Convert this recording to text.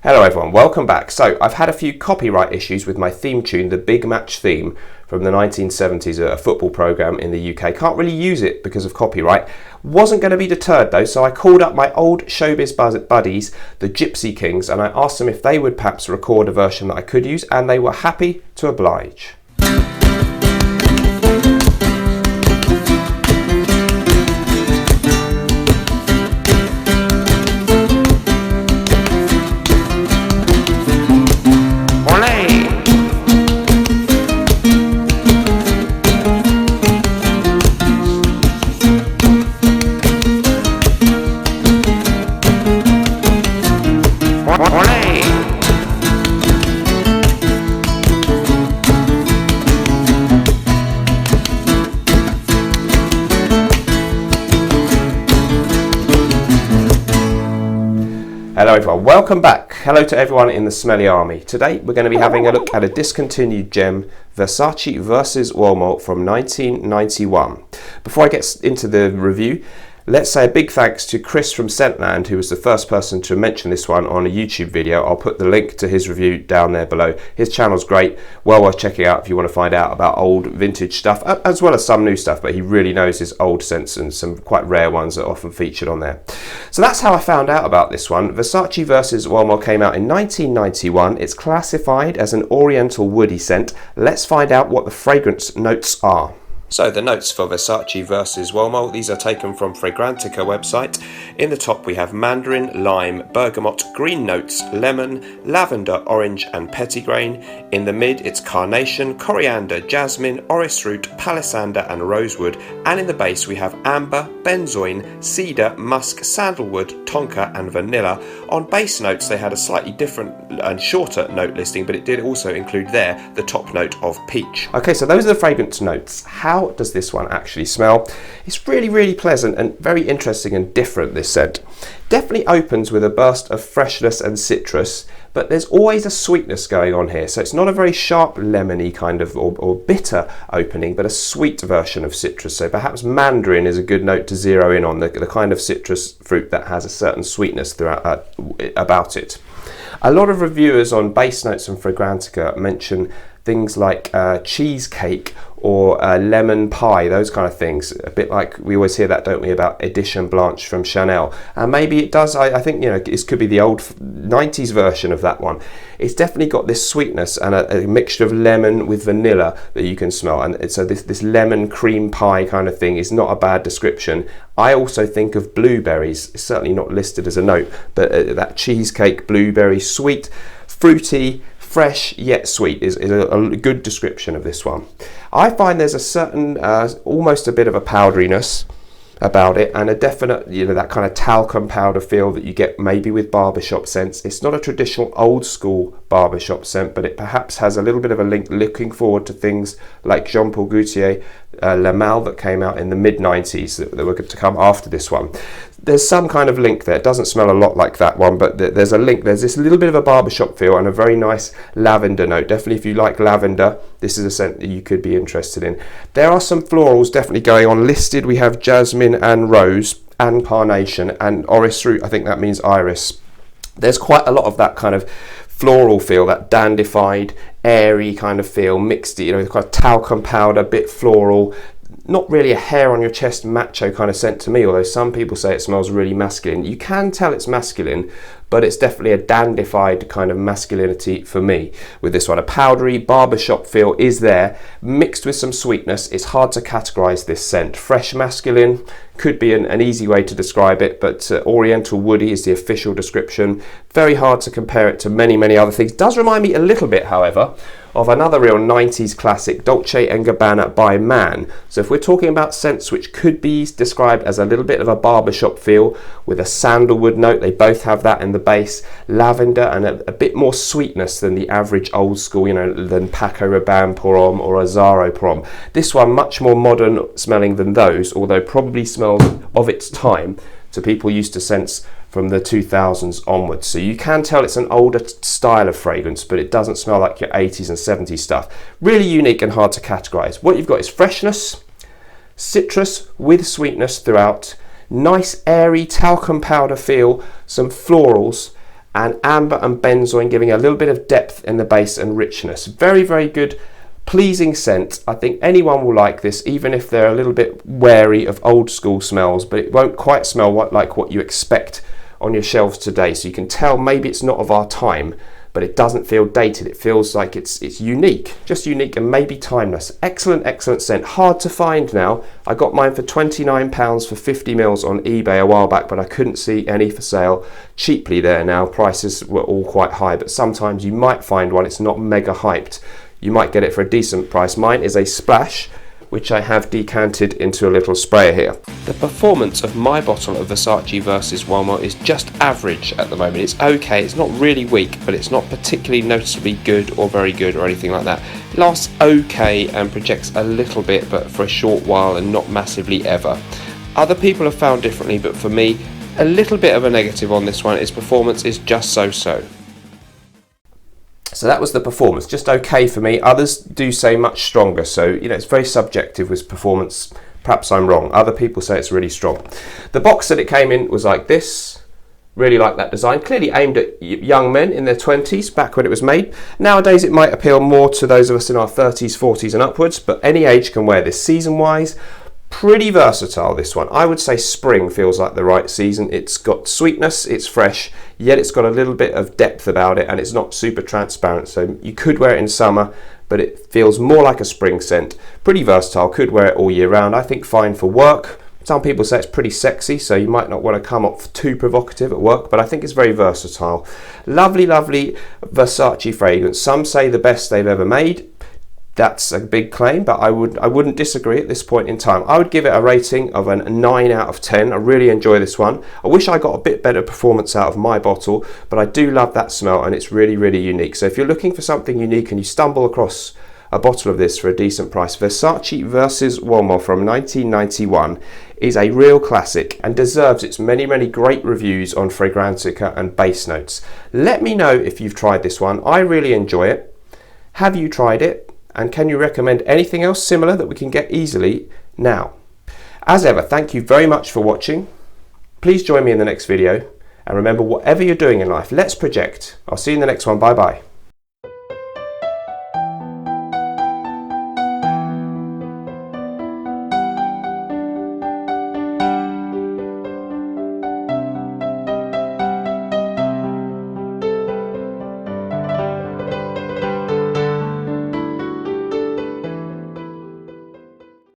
Hello everyone, welcome back. So I've had a few copyright issues with my theme tune, the Big Match theme from the 1970s, a football programme in the UK. Can't really use it because of copyright. Wasn't going to be deterred though, so I called up my old showbiz buddies, the Gypsy Kings, and I asked them if they would perhaps record a version that I could use, and they were happy to oblige. Hello everyone, welcome back. Hello to everyone in the Smelly Army. Today we're going to be having a look at a discontinued gem, Versace vs Uomo from 1991. Before I get into the review, let's say a big thanks to Chris from Scentland, who was the first person to mention this one on a YouTube video. I'll put the link to his review down there below. His channel's great, well worth checking out if you want to find out about old vintage stuff, as well as some new stuff, but he really knows his old scents and some quite rare ones that are often featured on there. So that's how I found out about this one. Versace vs Uomo came out in 1991. It's classified as an oriental woody scent. Let's find out what the fragrance notes are. So the notes for Versace vs Uomo, these are taken from Fragrantica website. In the top we have mandarin, lime, bergamot, green notes, lemon, lavender, orange and petitgrain. In the mid it's carnation, coriander, jasmine, orris root, palisander and rosewood. And in the base we have amber, benzoin, cedar, musk, sandalwood, tonka and vanilla. On base notes they had a slightly different and shorter note listing, but it did also include there the top note of peach. Okay, so those are the fragrance notes. How does this one actually smell? It's really pleasant and very interesting and different, this scent. Definitely opens with a burst of freshness and citrus, but there's always a sweetness going on here. So it's not a very sharp lemony kind of or bitter opening, but a sweet version of citrus. So perhaps mandarin is a good note to zero in on, the kind of citrus fruit that has a certain sweetness throughout about it. A lot of reviewers on base notes and Fragrantica mention things like cheesecake or lemon pie, those kind of things. A bit like we always hear that, don't we, about Edition Blanche from Chanel. And maybe it does, I think, you know, this could be the old 90s version of that one. It's definitely got this sweetness and a mixture of lemon with vanilla that you can smell. And so this lemon cream pie kind of thing is not a bad description. I also think of blueberries. It's certainly not listed as a note, but that cheesecake, blueberry, sweet, fruity, fresh yet sweet is a good description of this one. I find there's a certain, almost a bit of a powderiness about it, and a definite, you know, that kind of talcum powder feel that you get maybe with barbershop scents. It's not a traditional old school barbershop scent, but it perhaps has a little bit of a link looking forward to things like Jean Paul Gaultier, La Malle that came out in the mid-90s that were to come after this one. There's some kind of link there. It doesn't smell a lot like that one, but there's a link. There's this little bit of a barbershop feel and a very nice lavender note. Definitely if you like lavender, this is a scent that you could be interested in. There are some florals definitely going on. Listed we have jasmine and rose and carnation and orris root. I think that means iris. There's quite a lot of that kind of floral feel, that dandified, airy kind of feel, mixed, you know, kind of talcum powder, bit floral. Not really a hair on your chest macho kind of scent to me, although some people say it smells really masculine. You can tell it's masculine, but it's definitely a dandified kind of masculinity for me with this one. A powdery barbershop feel is there, mixed with some sweetness. It's hard to categorize this scent. Fresh masculine could be an easy way to describe it, but oriental woody is the official description. Very hard to compare it to many other things. Does remind me a little bit, however, of another real 90s classic, Dolce & Gabbana by Man. So if we're talking about scents which could be described as a little bit of a barbershop feel with a sandalwood note, they both have that in the base, lavender and a bit more sweetness than the average old school, you know, than Paco Rabanne Pour Homme or Azzaro Pour Homme. This one much more modern smelling than those, although probably smells of its time to people used to scents from the 2000s onwards. So you can tell it's an older style of fragrance, but it doesn't smell like your 80s and 70s stuff. Really unique and hard to categorize. What you've got is freshness, citrus with sweetness throughout, nice airy talcum powder feel, some florals, and amber and benzoin, giving a little bit of depth in the base and richness. Very, very good, pleasing scent. I think anyone will like this, even if they're a little bit wary of old school smells, but it won't quite smell like what you expect on your shelves today. So you can tell maybe it's not of our time, but it doesn't feel dated. It feels like it's unique, just unique and maybe timeless. Excellent, excellent scent. Hard to find now. I got mine for £29 for 50 mils on eBay a while back, but I couldn't see any for sale cheaply there now. Prices were all quite high, but sometimes you might find one. It's not mega hyped. You might get it for a decent price. Mine is a splash, which I have decanted into a little sprayer here. The performance of my bottle of Versace versus Uomo is just average at the moment. It's okay, it's not really weak, but it's not particularly noticeably good or very good or anything like that. It lasts okay and projects a little bit, but for a short while and not massively ever. Other people have found differently, but for me, a little bit of a negative on this one. Its performance is just so-so. So that was the performance, just okay for me. Others do say much stronger, so it's very subjective with performance. Perhaps I'm wrong. Other people say it's really strong. The box that it came in was like this. Really like that design. Clearly aimed at young men in their 20s back when it was made. Nowadays it might appeal more to those of us in our 30s, 40s and upwards, but any age can wear this. Season-wise, pretty versatile, this one. I would say spring feels like the right season. It's got sweetness, it's fresh, yet it's got a little bit of depth about it, and it's not super transparent, so you could wear it in summer, but it feels more like a spring scent. Pretty versatile, could wear it all year round. I think fine for work. Some people say it's pretty sexy, so you might not want to come off too provocative at work, but I think it's very versatile. Lovely, lovely Versace fragrance. Some say the best they've ever made. That's a big claim, but I wouldn't disagree at this point in time. I would give it a rating of a 9 out of 10. I really enjoy this one. I wish I got a bit better performance out of my bottle, but I do love that smell and it's really, really unique. So if you're looking for something unique and you stumble across a bottle of this for a decent price, Versace versus Uomo from 1991 is a real classic and deserves its many, many great reviews on Fragrantica and Base Notes. Let me know if you've tried this one. I really enjoy it. Have you tried it? And can you recommend anything else similar that we can get easily now? As ever, thank you very much for watching. Please join me in the next video. And remember, whatever you're doing in life, let's project. I'll see you in the next one. Bye bye.